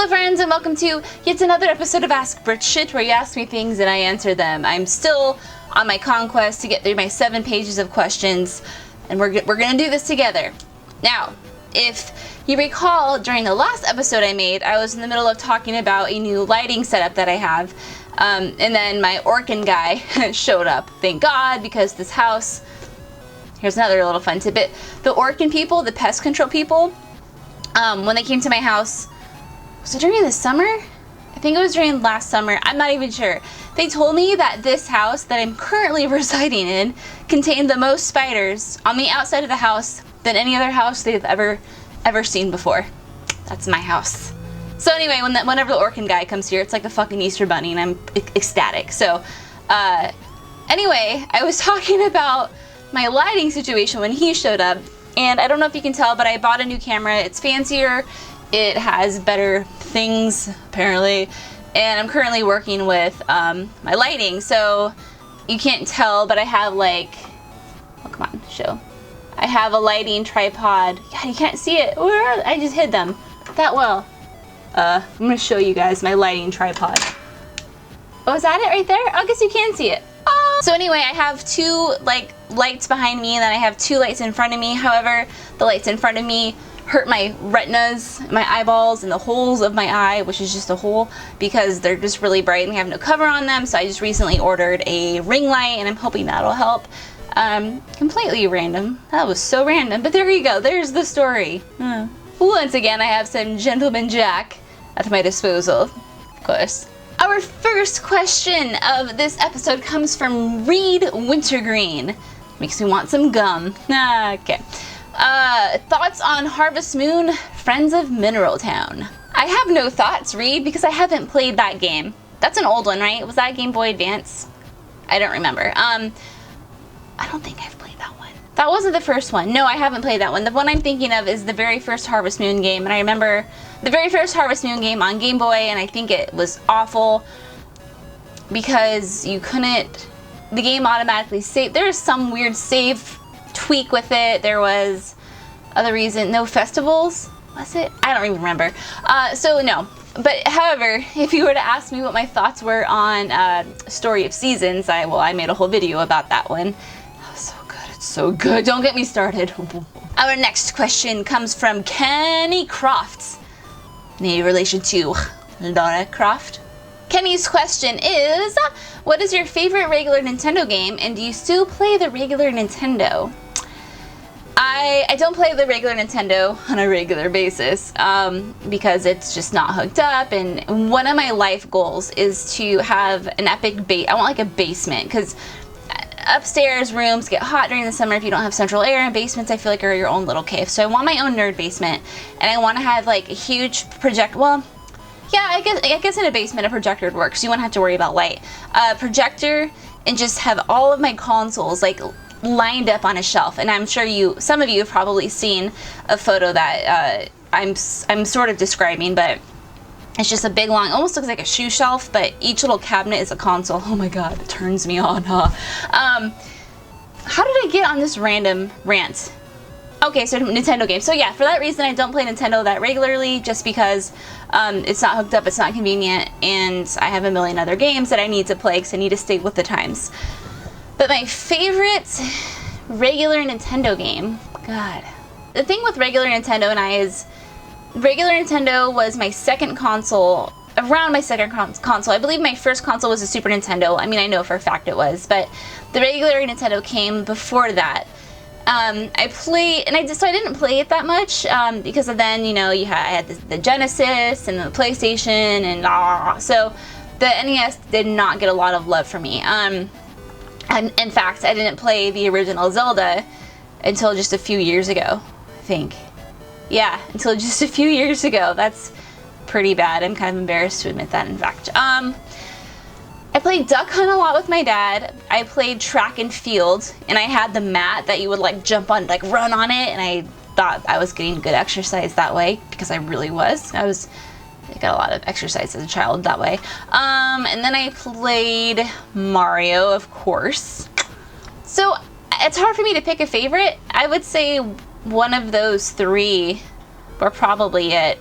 Hello friends, and welcome to yet another episode of Ask Britt Shit, where you ask me things and I answer them. I'm still on my conquest to get through my 7 pages of questions, and we're gonna do this together. Now, if you recall, during the last episode I made, I was in the middle of talking about a new lighting setup that I have, and then my Orkin guy showed up. Thank God, because this house... Here's another little fun tidbit. The Orkin people, the pest control people, when they came to my house, was it during the summer? I think it was during last summer. I'm not even sure. They told me that this house that I'm currently residing in contained the most spiders on the outside of the house than any other house they've ever seen before. That's my house. So anyway, whenever the Orkin guy comes here, it's like the fucking Easter Bunny, and I'm ecstatic. So anyway, I was talking about my lighting situation when he showed up, and I don't know if you can tell, but I bought a new camera. It's fancier, it has better things apparently, and I'm currently working with my lighting, so you can't tell, but I have like, oh come on, show. I have a lighting tripod. God, you can't see it. Where are they? I just hid them that well. I'm gonna show you guys my lighting tripod. Oh, is that it right there? I guess you can see it. Oh. So anyway, I have 2 like lights behind me, and then I have 2 lights in front of me. However, the lights in front of me hurt my retinas, my eyeballs, and the holes of my eye, which is just a hole, because they're just really bright and we have no cover on them. So I just recently ordered a ring light, and I'm hoping that'll help. Completely random. That was so random, but there you go. There's the story. Once again, I have some Gentleman Jack at my disposal, of course. Our first question of this episode comes from Reed Wintergreen. Makes me want some gum. Okay. Thoughts on Harvest Moon, Friends of Mineral Town? I have no thoughts, Reed, because I haven't played that game. That's an old one, right? Was that Game Boy Advance? I don't remember. I don't think I've played that one. That wasn't the first one. No, I haven't played that one. The one I'm thinking of is the very first Harvest Moon game, and I remember the very first Harvest Moon game on Game Boy, and I think it was awful because you couldn't... The game automatically saved. There was some weird save tweak with it. There was other reason. No festivals, was it? I don't even remember. So no. But however, if you were to ask me what my thoughts were on Story of Seasons, I made a whole video about that one. Oh, so good. It's so good. Don't get me started. Our next question comes from Kenny Croft. Any relation to Lara Croft? Kenny's question is, what is your favorite regular Nintendo game, and do you still play the regular Nintendo? I don't play the regular Nintendo on a regular basis because it's just not hooked up, and one of my life goals is to have an epic I want like a basement, because upstairs rooms get hot during the summer if you don't have central air, and basements I feel like are your own little cave. So I want my own nerd basement, and I want to have like a huge yeah, I guess in a basement a projector would work, so you wouldn't have to worry about light. Projector, and just have all of my consoles like lined up on a shelf. And I'm sure some of you have probably seen a photo that I'm sort of describing, but it's just a big long, almost looks like a shoe shelf, but each little cabinet is a console. Oh my god, it turns me on, huh? How did I get on this random rant? Okay, so Nintendo games. So yeah, for that reason I don't play Nintendo that regularly, just because it's not hooked up, it's not convenient, and I have a million other games that I need to play because I need to stay with the times. But my favorite regular Nintendo game, God. The thing with regular Nintendo and I is, regular Nintendo was my second console, around my second console. I believe my first console was a Super Nintendo. I mean, I know for a fact it was, but the regular Nintendo came before that. I played, and I didn't play it that much, because of then, you know, I had the Genesis and the PlayStation, and so the NES did not get a lot of love from me. And in fact, I didn't play the original Zelda until just a few years ago, I think. Yeah, until just a few years ago. That's pretty bad. I'm kind of embarrassed to admit that, in fact. I played Duck Hunt a lot with my dad. I played track and field, and I had the mat that you would like jump on, like run on it, and I thought I was getting good exercise that way, because I really was. I got a lot of exercise as a child that way. And then I played Mario, of course. So it's hard for me to pick a favorite. I would say one of those 3 were probably it.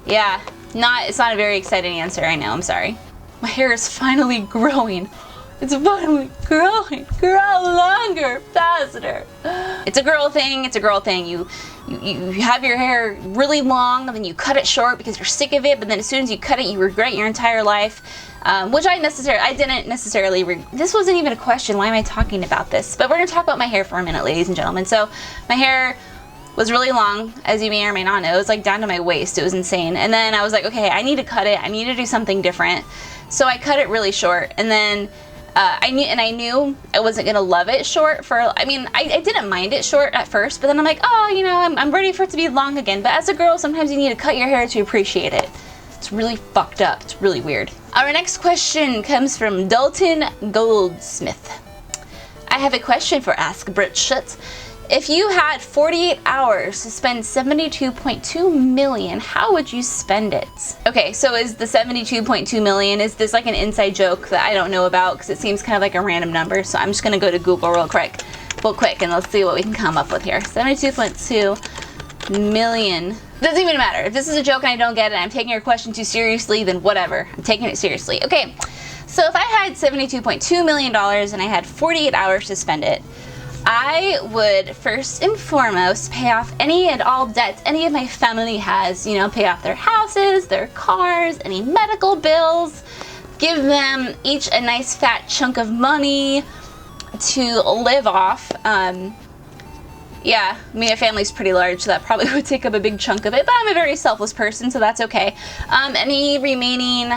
Yeah, It's not a very exciting answer, I know, I'm sorry. My hair is finally growing. It's finally growing. Grow longer, faster. It's a girl thing, it's a girl thing. You have your hair really long and then you cut it short because you're sick of it, but then as soon as you cut it, you regret your entire life. Which I didn't necessarily, this wasn't even a question, why am I talking about this? But we're gonna talk about my hair for a minute, ladies and gentlemen. So my hair was really long, as you may or may not know. It was like down to my waist, it was insane. And then I was like, okay, I need to cut it, I need to do something different. So I cut it really short, and then I knew I wasn't gonna love it short I didn't mind it short at first, but then I'm like, oh, you know, I'm ready for it to be long again. But as a girl, sometimes you need to cut your hair to appreciate it. It's really fucked up. It's really weird. Our next question comes from Dalton Goldsmith. I have a question for Ask Britt Shit. If you had 48 hours to spend $72.2 million, how would you spend it? Okay, so is the $72.2 million, is this like an inside joke that I don't know about? Because it seems kind of like a random number, so I'm just gonna go to Google real quick, and let's see what we can come up with here. 72.2 million. Doesn't even matter. If this is a joke and I don't get it, I'm taking your question too seriously, then whatever. I'm taking it seriously. Okay, so if I had $72.2 million and I had 48 hours to spend it, I would first and foremost pay off any and all debts any of my family has, you know, pay off their houses, their cars, any medical bills, give them each a nice fat chunk of money to live off. Yeah, my family's pretty large, so that probably would take up a big chunk of it, but I'm a very selfless person, so that's okay. Any remaining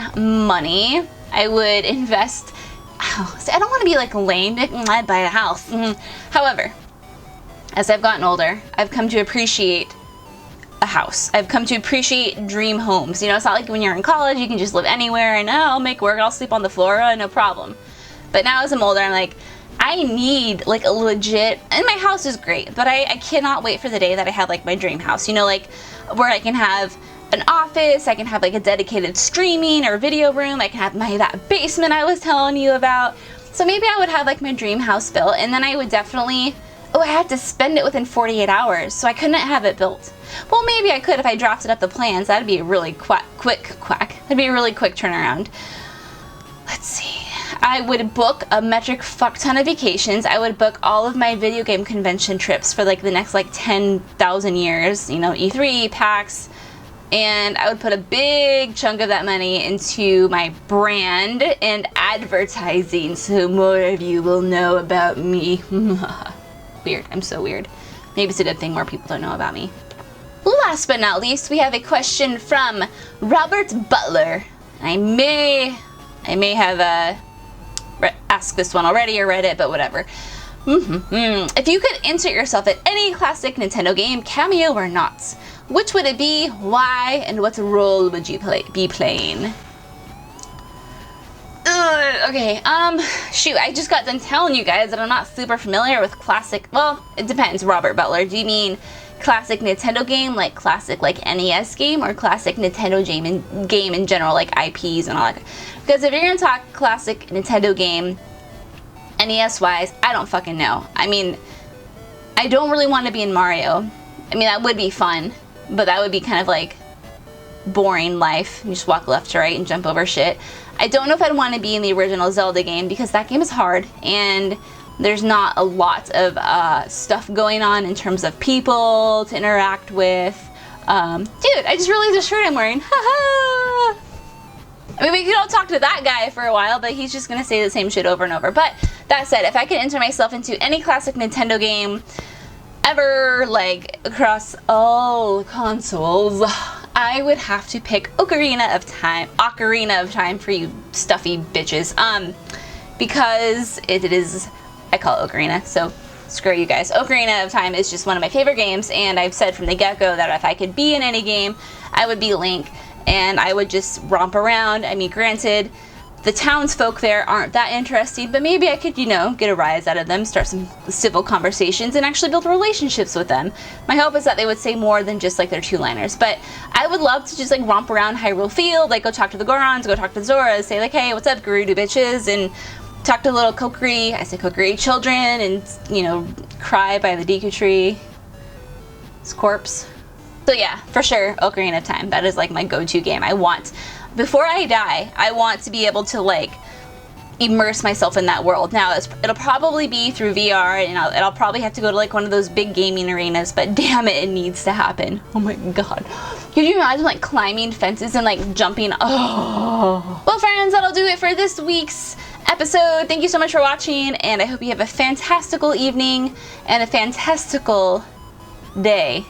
money, I would invest. I don't want to be like lame, I'd buy a house. However, as I've gotten older, I've come to appreciate a house. I've come to appreciate dream homes. You know, it's not like when you're in college, you can just live anywhere and I'll make work, I'll sleep on the floor, no problem. But now as I'm older, I'm like, I need like a legit, and my house is great, but I cannot wait for the day that I have like my dream house, you know, like where I can have an office, I can have like a dedicated streaming or video room, I can have that basement I was telling you about. So maybe I would have like my dream house built, and then I would definitely, I had to spend it within 48 hours, so I couldn't have it built. Well, maybe I could if I drafted up the plans. That'd be a really that'd be a really quick turnaround. Let's see. I would book a metric fuck ton of vacations. I would book all of my video game convention trips for like the next like 10,000 years, you know, E3, PAX, and I would put a big chunk of that money into my brand and advertising so more of you will know about me. Weird, I'm so weird. Maybe it's a good thing more people don't know about me. Last but not least, we have a question from Robert Butler. I may have asked this one already or read it, but whatever. If you could insert yourself at any classic Nintendo game, cameo or not, which would it be, why, and what role would you be playing? Okay, shoot, I just got done telling you guys that I'm not super familiar with classic, well, it depends, Robert Butler. Do you mean classic Nintendo game, like classic like NES game, or classic Nintendo game in general, like IPs and all that? Because if you're gonna talk classic Nintendo game, NES-wise, I don't fucking know. I mean, I don't really want to be in Mario. I mean, that would be fun, but that would be kind of like boring life. You just walk left to right and jump over shit. I don't know if I'd want to be in the original Zelda game because that game is hard and there's not a lot of stuff going on in terms of people to interact with. Dude, I just realized the shirt I'm wearing. Haha! I mean, we could all talk to that guy for a while, but he's just gonna say the same shit over and over. But that said, if I could enter myself into any classic Nintendo game ever, like across all consoles, I would have to pick Ocarina of Time for you stuffy bitches. Because it is, I call it Ocarina, so screw you guys. Ocarina of Time is just one of my favorite games, and I've said from the get-go that if I could be in any game, I would be Link, and I would just romp around. I mean, granted, the townsfolk there aren't that interesting, but maybe I could, you know, get a rise out of them, start some civil conversations, and actually build relationships with them. My hope is that they would say more than just like their two-liners, but I would love to just like romp around Hyrule Field, like go talk to the Gorons, go talk to the Zoras, say like, hey, what's up, Gerudo bitches, and talk to little Kokiri, I say Kokiri children, and, you know, cry by the Deku tree. His corpse. So yeah, for sure, Ocarina of Time. That is like my go-to game. Before I die, I want to be able to like immerse myself in that world. Now, it'll probably be through VR, and I'll probably have to go to like one of those big gaming arenas, but damn it needs to happen. Oh my god. Could you imagine like climbing fences and like jumping? Oh. Well, friends, that'll do it for this week's episode. Thank you so much for watching, and I hope you have a fantastical evening and a fantastical day.